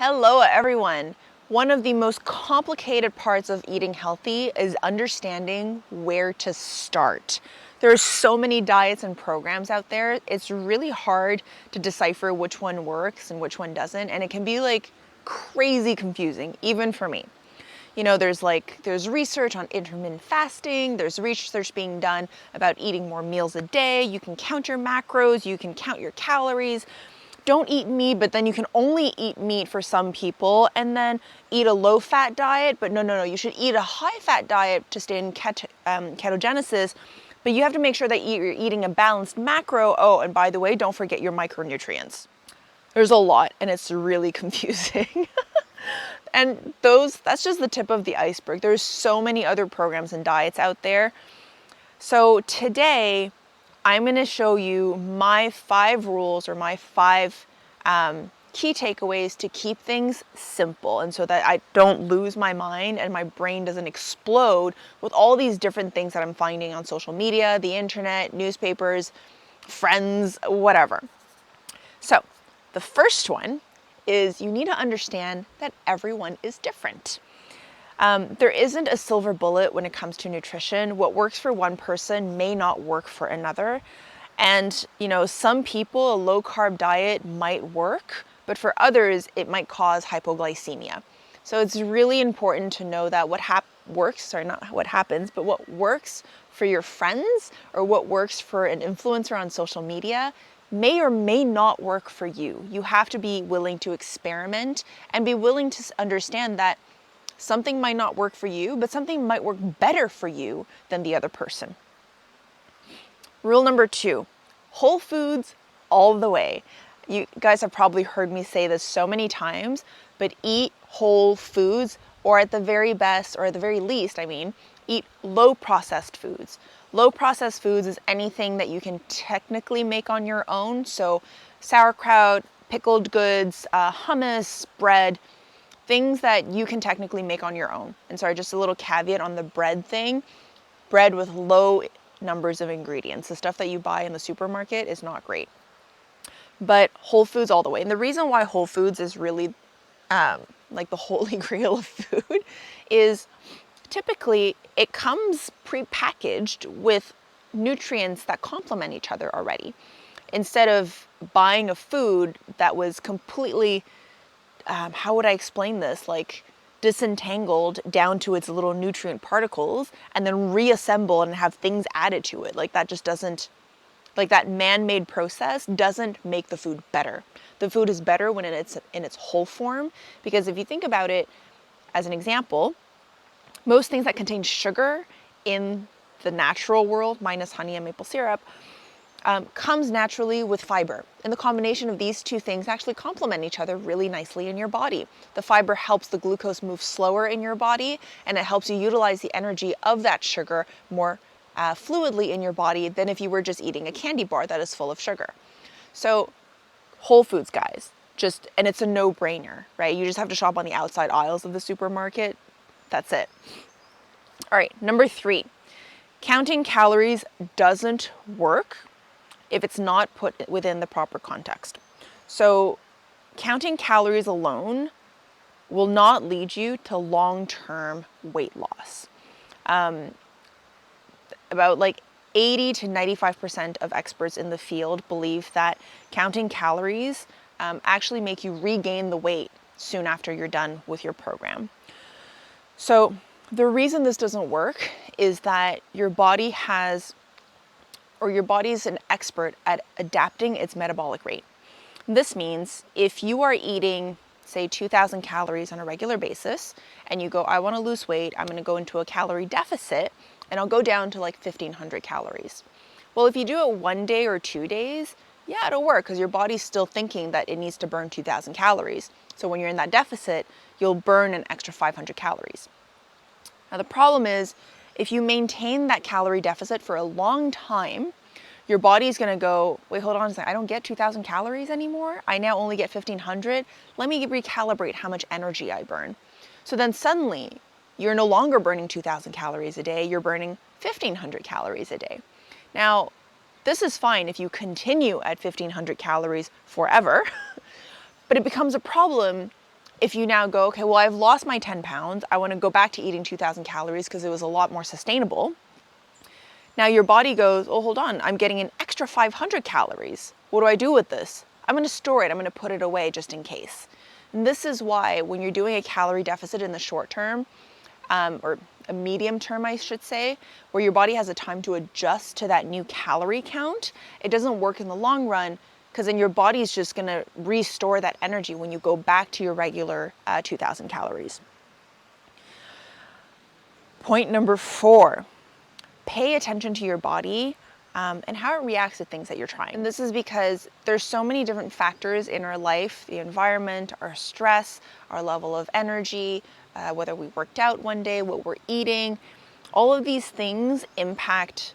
Hello everyone! One of the most complicated parts of eating healthy is understanding where to start. There are so many diets and programs out there, it's really hard to decipher which one works and which one doesn't, and it can be like crazy confusing, even for me. You know, there's research on intermittent fasting, there's research being done about eating more meals a day, you can count your macros, you can count your calories. Don't eat meat, but then you can only eat meat for some people, and then eat a low-fat diet, but no, you should eat a high-fat diet to stay in ketogenesis, but you have to make sure that you're eating a balanced macro. Oh, and by the way, don't forget your micronutrients. There's a lot, and it's really confusing. And that's just the tip of the iceberg. There's so many other programs and diets out there. So today, I'm going to show you my 5 rules or my 5 key takeaways to keep things simple, and so that I don't lose my mind and my brain doesn't explode with all these different things that I'm finding on social media, the internet, newspapers, friends, whatever. So the first one is you need to understand that everyone is different. There isn't a silver bullet when it comes to nutrition. What works for one person may not work for another. And, you know, some people, a low carb diet might work, but for others, it might cause hypoglycemia. So it's really important to know that what works for your friends or what works for an influencer on social media may or may not work for you. You have to be willing to experiment and be willing to understand that something might not work for you, but something might work better for you than the other person. Rule number 2, whole foods all the way. You guys have probably heard me say this so many times, but eat whole foods, or at the very best, or at the very least, eat low processed foods. Low processed foods is anything that you can technically make on your own. So sauerkraut, pickled goods, hummus, bread, things that you can technically make on your own. And sorry, just a little caveat on the bread thing. Bread with low numbers of ingredients. The stuff that you buy in the supermarket is not great. But whole foods all the way. And the reason why whole foods is really like the holy grail of food is typically it comes pre-packaged with nutrients that complement each other already. Instead of buying a food that was completely how would I explain this? Like disentangled down to its little nutrient particles and then reassemble and have things added to it. Like that just doesn't, like that man-made process doesn't make the food better. The food is better when it's in its whole form, because if you think about it as an example, most things that contain sugar in the natural world, minus honey and maple syrup, comes naturally with fiber. And the combination of these two things actually complement each other really nicely in your body. The fiber helps the glucose move slower in your body, and it helps you utilize the energy of that sugar more fluidly in your body than if you were just eating a candy bar that is full of sugar. So whole foods, guys, and it's a no-brainer, right? You just have to shop on the outside aisles of the supermarket. That's it. All right, number 3, counting calories doesn't work if it's not put within the proper context. So counting calories alone will not lead you to long-term weight loss. About like 80 to 95% of experts in the field believe that counting calories actually make you regain the weight soon after you're done with your program. So the reason this doesn't work is that your body is an expert at adapting its metabolic rate. This means if you are eating, say, 2,000 calories on a regular basis, and you go, I want to lose weight, I'm going to go into a calorie deficit, and I'll go down to like 1,500 calories. Well, if you do it 1 day or 2 days, yeah, it'll work, because your body's still thinking that it needs to burn 2,000 calories. So when you're in that deficit, you'll burn an extra 500 calories. Now the problem is, if you maintain that calorie deficit for a long time, your body's going to go, wait, hold on a second, I don't get 2,000 calories anymore. I now only get 1,500. Let me recalibrate how much energy I burn. So then suddenly, you're no longer burning 2,000 calories a day, you're burning 1,500 calories a day. Now, this is fine if you continue at 1,500 calories forever, but it becomes a problem if you now go, okay, well, I've lost my 10 pounds, I want to go back to eating 2,000 calories because it was a lot more sustainable. Now your body goes, oh, hold on, I'm getting an extra 500 calories. What do I do with this? I'm going to store it. I'm going to put it away just in case. And this is why when you're doing a calorie deficit in the short term, or a medium term, I should say, where your body has a time to adjust to that new calorie count, it doesn't work in the long run, because then your body's just going to restore that energy when you go back to your regular 2,000 calories. Point number 4, pay attention to your body and how it reacts to things that you're trying. And this is because there's so many different factors in our life, the environment, our stress, our level of energy, whether we worked out one day, what we're eating. All of these things impact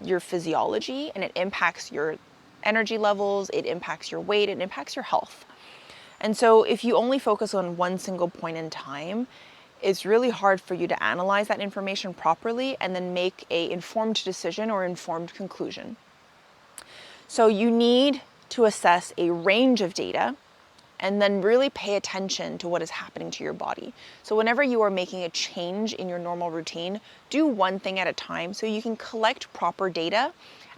your physiology, and it impacts your energy levels, it impacts your weight, it impacts your health. And so if you only focus on one single point in time, it's really hard for you to analyze that information properly and then make an informed decision or informed conclusion. So you need to assess a range of data and then really pay attention to what is happening to your body. So whenever you are making a change in your normal routine, do one thing at a time so you can collect proper data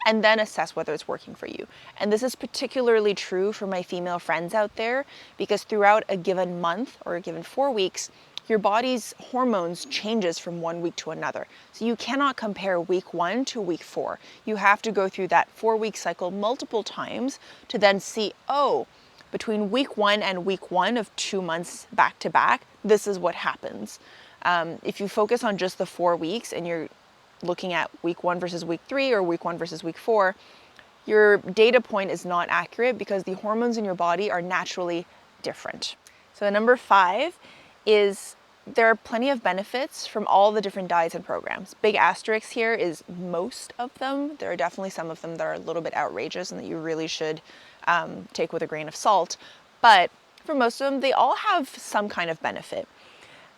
and then assess whether it's working for you. And this is particularly true for my female friends out there, because throughout a given month or a given 4 weeks, your body's hormones changes from one week to another. So you cannot compare week 1 to week 4. You have to go through that 4-week cycle multiple times to then see, oh, between week 1 and week 1 of 2 months back to back, this is what happens. If you focus on just the 4 weeks and you're looking at week 1 versus week 3 or week 1 versus week 4, your data point is not accurate because the hormones in your body are naturally different. So number 5 is there are plenty of benefits from all the different diets and programs. Big asterisk here is most of them. There are definitely some of them that are a little bit outrageous and that you really should take with a grain of salt. But for most of them, they all have some kind of benefit.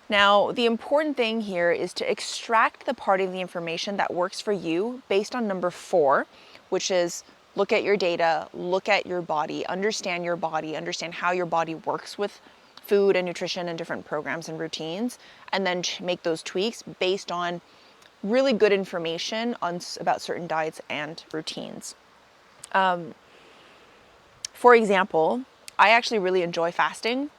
Now, the important thing here is to extract the part of the information that works for you based on number 4, which is look at your data, look at your body, understand how your body works with food and nutrition and different programs and routines, and then make those tweaks based on really good information about certain diets and routines. For example, I actually really enjoy fasting,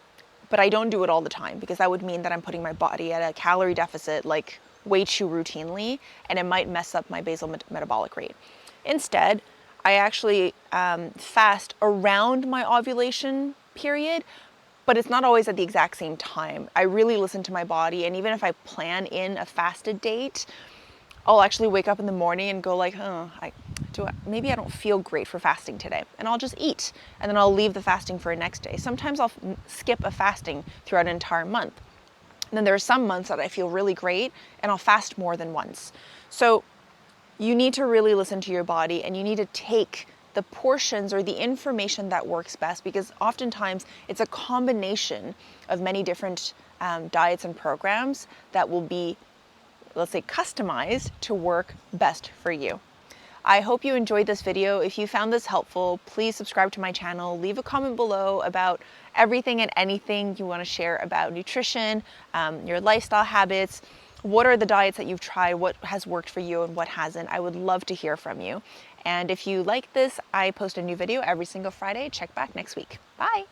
but I don't do it all the time because that would mean that I'm putting my body at a calorie deficit like way too routinely, and it might mess up my basal metabolic rate. Instead, I actually fast around my ovulation period, but it's not always at the exact same time. I really listen to my body, and even if I plan in a fasted date, I'll actually wake up in the morning and go like, maybe I don't feel great for fasting today, and I'll just eat, and then I'll leave the fasting for a next day. Sometimes I'll skip a fasting throughout an entire month. And then there are some months that I feel really great, and I'll fast more than once. So you need to really listen to your body, and you need to take the portions or the information that works best, because oftentimes it's a combination of many different diets and programs that will be, let's say, customized to work best for you. I hope you enjoyed this video. If you found this helpful, please subscribe to my channel, leave a comment below about everything and anything you want to share about nutrition, your lifestyle habits. What are the diets that you've tried? What has worked for you and what hasn't? I would love to hear from you. And if you like this, I post a new video every single Friday. Check back next week. Bye.